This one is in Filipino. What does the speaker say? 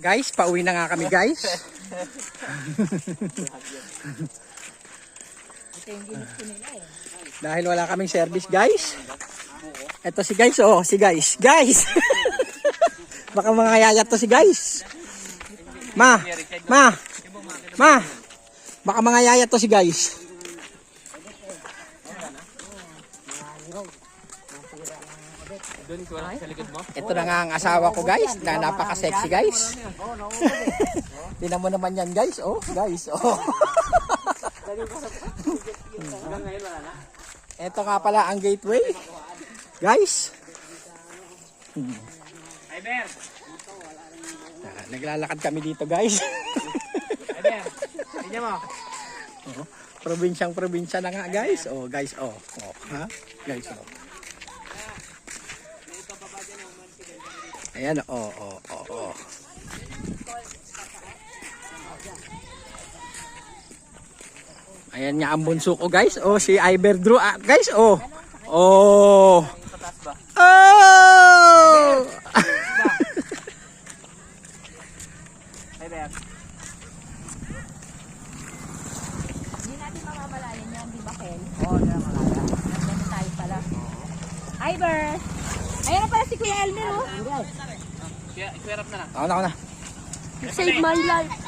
Guys, pauwi na nga kami guys. Dahil wala kaming service guys. Ito si guys, oh, si guys. Guys! Baka mga yayat to si guys. Ma! Baka mga yayat to si guys. Ito na nga ang asawa ko guys, na napaka-sexy guys. Tingnan mo naman yan guys, oh, guys, oh. Ito nga pala ang gateway. Guys. Naglalakad kami dito guys. Probinsyang-probinsya na nga guys. Oh, guys, oh. Oh, ha? Guys, oh. Ayan, oh. Ayan nga ang bunso ko guys. Oh, si Iber Drew. Ah, guys, oh. Oh. Oh. Hindi natin mamamalayan yan, di ba, Ken? Oo, hindi na malaya. Nandito tayo pala. Iber! Ayan na pala si Kuya Elmer, oh. Ako na. You saved my life.